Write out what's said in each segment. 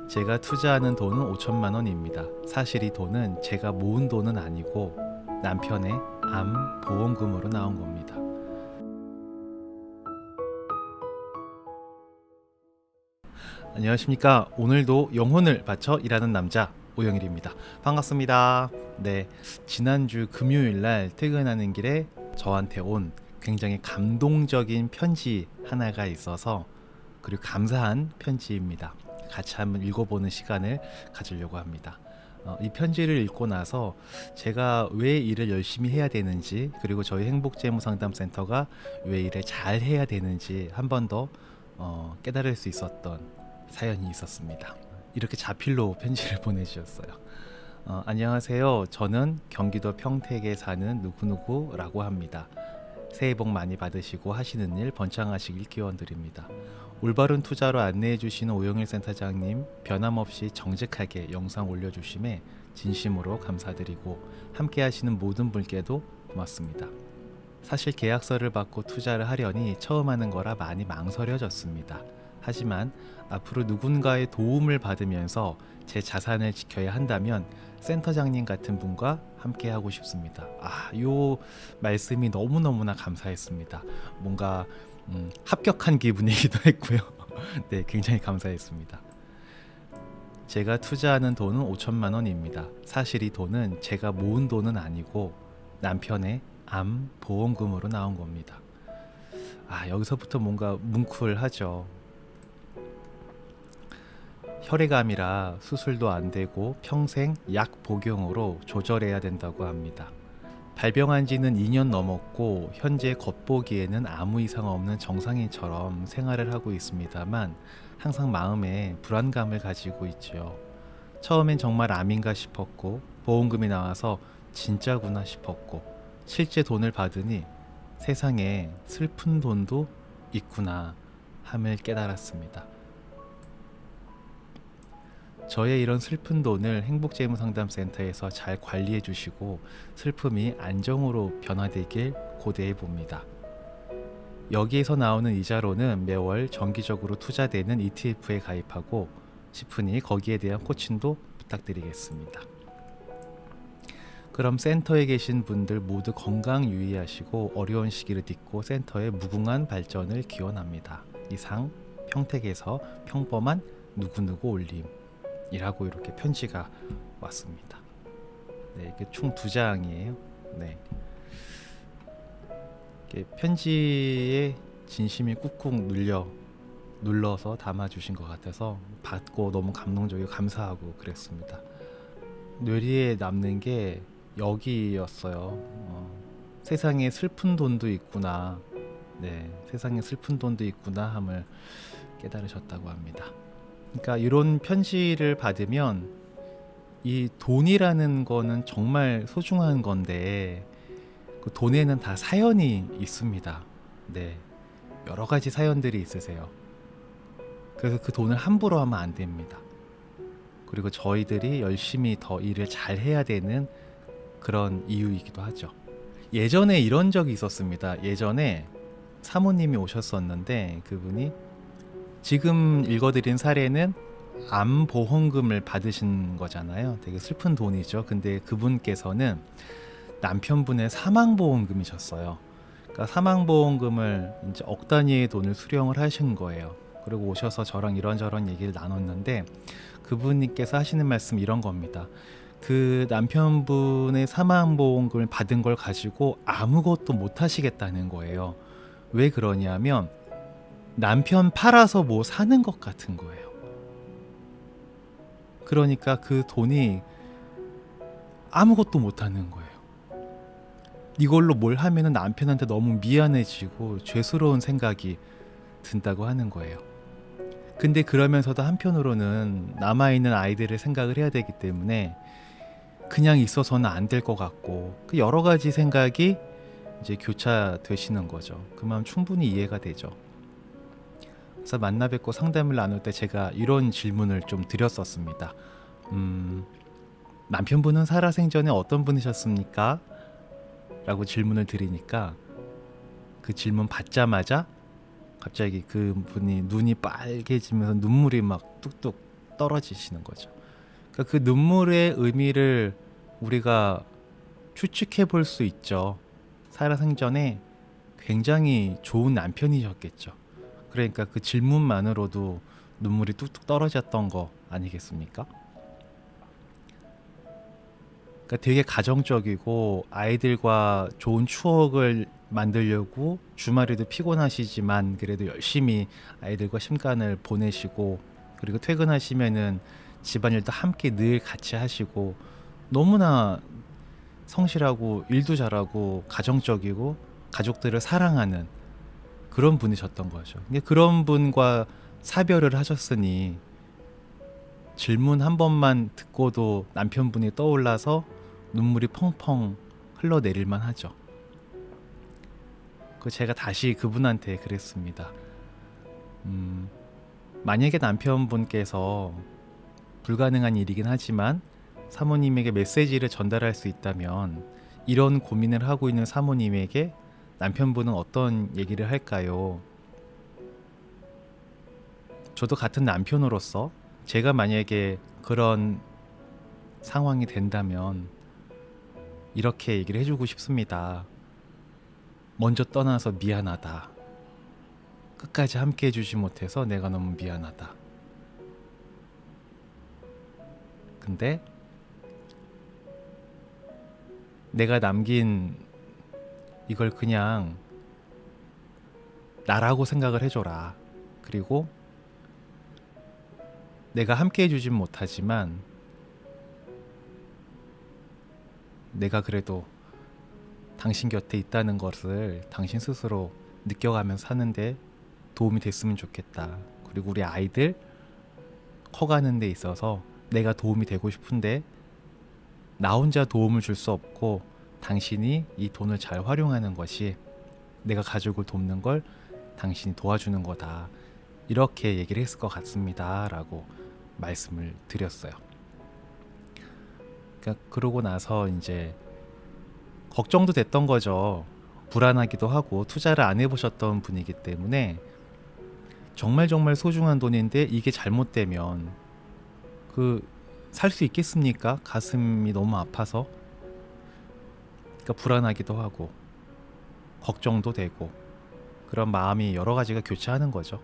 제가 투자하는 돈은 5천만 원입니다. 사실 이 돈은 제가 모은 돈은 아니고 남편의 암 보험금으로 나온 겁니다. 안녕하십니까. 오늘도 영혼을 바쳐 일하는 남자 오영일입니다. 반갑습니다. 네, 지난주 금요일날 퇴근하는 길에 저한테 온 굉장히 감동적인 편지 하나가 있어서, 그리고 감사한 편지입니다. 같이 한번 읽어보는 시간을 가지려고 합니다. 이 편지를 읽고 나서 제가 왜 일을 열심히 해야 되는지, 그리고 저희 행복재무상담센터가 왜 일을 잘 해야 되는지 한 번 더 깨달을 수 있었던 사연이 있었습니다. 이렇게 자필로 편지를 보내주셨어요. 안녕하세요. 저는 경기도 평택에 사는 누구누구라고 합니다. 새해 복 많이 받으시고 하시는 일 번창하시길 기원드립니다. 올바른 투자로 안내해 주시는 오영일 센터장님, 변함없이 정직하게 영상 올려주심에 진심으로 감사드리고 함께 하시는 모든 분께도 고맙습니다. 사실 계약서를 받고 투자를 하려니 처음 하는 거라 많이 망설여졌습니다. 하지만 앞으로 누군가의 도움을 받으면서 제 자산을 지켜야 한다면 센터장님 같은 분과 함께 하고 싶습니다. 요 말씀이 너무너무나 감사했습니다. 뭔가 합격한 기분이기도 했고요. 네, 굉장히 감사했습니다. 제가 투자하는 돈은 5천만 원입니다. 사실 이 돈은 제가 모은 돈은 아니고 남편의 암 보험금으로 나온 겁니다. 여기서부터 뭔가 뭉클하죠. 혈액암이라 수술도 안 되고 평생 약 복용으로 조절해야 된다고 합니다. 발병한 지는 2년 넘었고 현재 겉보기에는 아무 이상 없는 정상인처럼 생활을 하고 있습니다만 항상 마음에 불안감을 가지고 있죠. 처음엔 정말 암인가 싶었고 보험금이 나와서 진짜구나 싶었고 실제 돈을 받으니 세상에 슬픈 돈도 있구나 함을 깨달았습니다. 저의 이런 슬픈 돈을 행복재무상담센터에서 잘 관리해 주시고 슬픔이 안정으로 변화되길 고대해 봅니다. 여기에서 나오는 이자로는 매월 정기적으로 투자되는 ETF에 가입하고 싶으니 거기에 대한 코칭도 부탁드리겠습니다. 그럼 센터에 계신 분들 모두 건강 유의하시고 어려운 시기를 딛고 센터의 무궁한 발전을 기원합니다. 이상 평택에서 평범한 누구누구 올림 이라고 이렇게 편지가 왔습니다. 네, 이게 총 2장이에요. 네, 이게 편지에 진심이 꾹꾹 눌러서 담아주신 것 같아서 받고 너무 감동적이고 감사하고 그랬습니다. 뇌리에 남는 게 여기였어요. 세상에 슬픈 돈도 있구나. 네, 세상에 슬픈 돈도 있구나 함을 깨달으셨다고 합니다. 그러니까 이런 편지를 받으면 이 돈이라는 거는 정말 소중한 건데 그 돈에는 다 사연이 있습니다. 네, 여러 가지 사연들이 있으세요. 그래서 그 돈을 함부로 하면 안 됩니다. 그리고 저희들이 열심히 더 일을 잘 해야 되는 그런 이유이기도 하죠. 예전에 이런 적이 있었습니다. 예전에 사모님이 오셨었는데 그분이 지금 읽어드린 사례는 암보험금을 받으신 거잖아요. 되게 슬픈 돈이죠. 근데 그분께서는 남편분의 사망보험금이셨어요. 그러니까 사망보험금을 이제 억 단위의 돈을 수령을 하신 거예요. 그리고 오셔서 저랑 이런저런 얘기를 나눴는데 그분께서 하시는 말씀 이런 겁니다. 그 남편분의 사망보험금을 받은 걸 가지고 아무것도 못 하시겠다는 거예요. 왜 그러냐면 남편 팔아서 뭐 사는 것 같은 거예요. 그러니까 그 돈이 아무것도 못 하는 거예요. 이걸로 뭘 하면은 남편한테 너무 미안해지고 죄스러운 생각이 든다고 하는 거예요. 근데 그러면서도 한편으로는 남아있는 아이들을 생각을 해야 되기 때문에 그냥 있어서는 안 될 것 같고 그 여러 가지 생각이 이제 교차되시는 거죠. 그 마음 충분히 이해가 되죠. 그래서 만나 뵙고 상담을 나눌 때 제가 이런 질문을 좀 드렸었습니다. 남편분은 살아생전에 어떤 분이셨습니까? 라고 질문을 드리니까 그 질문 받자마자 갑자기 그분이 눈이 빨개지면서 눈물이 막 뚝뚝 떨어지시는 거죠. 그러니까 그 눈물의 의미를 우리가 추측해 볼 수 있죠. 살아생전에 굉장히 좋은 남편이셨겠죠. 그러니까 그 질문만으로도 눈물이 뚝뚝 떨어졌던 거 아니겠습니까? 그러니까 되게 가정적이고 아이들과 좋은 추억을 만들려고 주말에도 피곤하시지만 그래도 열심히 아이들과 시간을 보내시고, 그리고 퇴근하시면은 집안일도 함께 늘 같이 하시고, 너무나 성실하고 일도 잘하고 가정적이고 가족들을 사랑하는 그런 분이셨던 거죠. 근데 그런 분과 사별을 하셨으니 질문 한 번만 듣고도 남편분이 떠올라서 눈물이 펑펑 흘러내릴만 하죠. 그 제가 다시 그분한테 그랬습니다. 만약에 남편분께서 불가능한 일이긴 하지만 사모님에게 메시지를 전달할 수 있다면 이런 고민을 하고 있는 사모님에게 남편분은 어떤 얘기를 할까요? 저도 같은 남편으로서 제가 만약에 그런 상황이 된다면 이렇게 얘기를 해주고 싶습니다. 먼저 떠나서 미안하다. 끝까지 함께 해주지 못해서 내가 너무 미안하다. 근데 내가 남긴 이걸 그냥 나라고 생각을 해줘라. 그리고 내가 함께 해주진 못하지만 내가 그래도 당신 곁에 있다는 것을 당신 스스로 느껴가면서 사는데 도움이 됐으면 좋겠다. 그리고 우리 아이들 커가는 데 있어서 내가 도움이 되고 싶은데 나 혼자 도움을 줄 수 없고 당신이 이 돈을 잘 활용하는 것이 내가 가족을 돕는 걸 당신이 도와주는 거다. 이렇게 얘기를 했을 것 같습니다. 라고 말씀을 드렸어요. 그러고 나서 이제 걱정도 됐던 거죠. 불안하기도 하고 투자를 안 해보셨던 분이기 때문에 정말 소중한 돈인데 이게 잘못되면 살 수 있겠습니까? 가슴이 너무 아파서. 그러니까 불안하기도 하고 걱정도 되고 그런 마음이 여러 가지가 교차하는 거죠.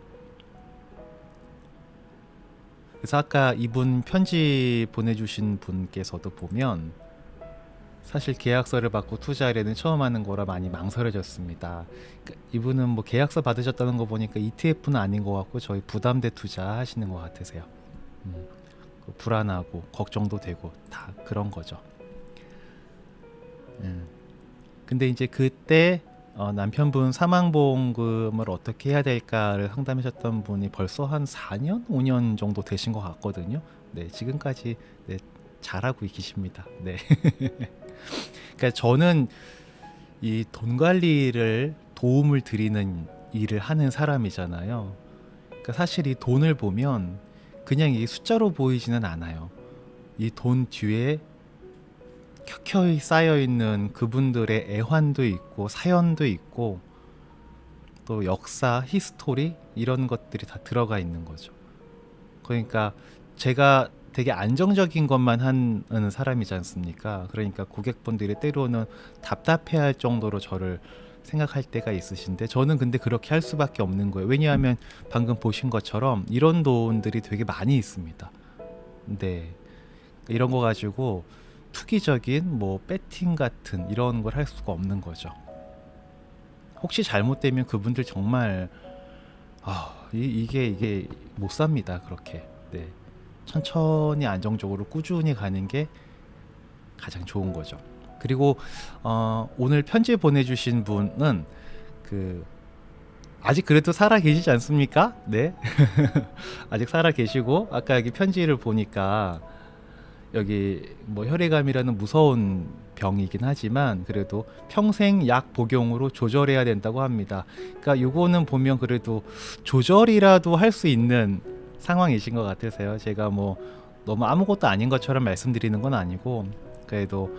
그래서 아까 이분 편지 보내주신 분께서도 보면 사실 계약서를 받고 투자하려는 처음 하는 거라 많이 망설여졌습니다. 그러니까 이분은 뭐 계약서 받으셨다는 거 보니까 ETF는 아닌 것 같고 저희 부담대 투자 하시는 것 같으세요. 불안하고 걱정도 되고 다 그런 거죠. 근데 이제 그때 남편분 사망보험금을 어떻게 해야 될까를 상담하셨던 분이 벌써 한 4년, 5년 정도 되신 것 같거든요. 네, 지금까지 네, 잘하고 계십니다. 네. 그러니까 저는 이 돈 관리를 도움을 드리는 일을 하는 사람이잖아요. 그러니까 사실 이 돈을 보면 그냥 이 숫자로 보이지는 않아요. 이 돈 뒤에 켜켜이 쌓여있는 그분들의 애환도 있고 사연도 있고 또 역사, 히스토리 이런 것들이 다 들어가 있는 거죠. 그러니까 제가 되게 안정적인 것만 하는 사람이지 않습니까? 그러니까 고객분들이 때로는 답답해할 정도로 저를 생각할 때가 있으신데 저는 근데 그렇게 할 수밖에 없는 거예요. 왜냐하면 방금 보신 것처럼 이런 돈들이 되게 많이 있습니다. 네, 이런 거 가지고 투기적인 뭐 배팅 같은 이런 걸 할 수가 없는 거죠. 혹시 잘못되면 그분들 정말 이게 못 삽니다. 그렇게. 네, 천천히 안정적으로 꾸준히 가는 게 가장 좋은 거죠. 그리고 오늘 편지 보내주신 분은 아직 그래도 살아 계시지 않습니까? 네. 아직 살아 계시고 아까 여기 편지를 보니까 여기 뭐 혈액암이라는 무서운 병이긴 하지만 그래도 평생 약 복용으로 조절해야 된다고 합니다. 그러니까 요거는 보면 그래도 조절이라도 할 수 있는 상황이신 것 같으세요. 제가 뭐 너무 아무것도 아닌 것처럼 말씀드리는 건 아니고 그래도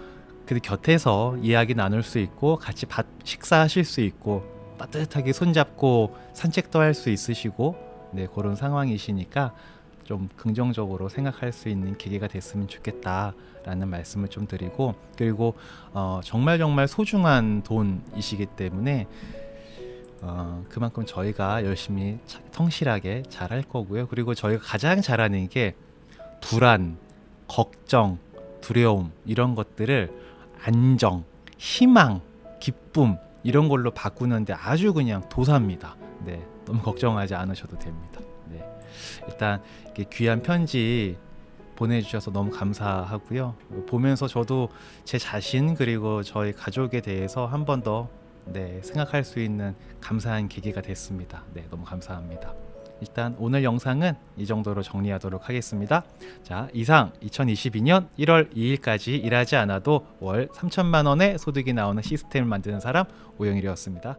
곁에서 이야기 나눌 수 있고 같이 식사하실 수 있고 따뜻하게 손잡고 산책도 할 수 있으시고 네, 그런 상황이시니까 좀 긍정적으로 생각할 수 있는 계기가 됐으면 좋겠다라는 말씀을 좀 드리고, 그리고 정말 소중한 돈이시기 때문에 그만큼 저희가 열심히 성실하게 잘할 거고요. 그리고 저희가 가장 잘하는 게 불안, 걱정, 두려움 이런 것들을 안정, 희망, 기쁨 이런 걸로 바꾸는데 아주 그냥 도사입니다. 네, 너무 걱정하지 않으셔도 됩니다. 네, 일단 이렇게 귀한 편지 보내주셔서 너무 감사하고요. 보면서 저도 제 자신 그리고 저희 가족에 대해서 한 번 더 생각할 수 있는 감사한 계기가 됐습니다. 네, 너무 감사합니다. 일단 오늘 영상은 이 정도로 정리하도록 하겠습니다. 자, 이상 2022년 1월 2일까지 일하지 않아도 월 3천만 원의 소득이 나오는 시스템을 만드는 사람 오영일이었습니다.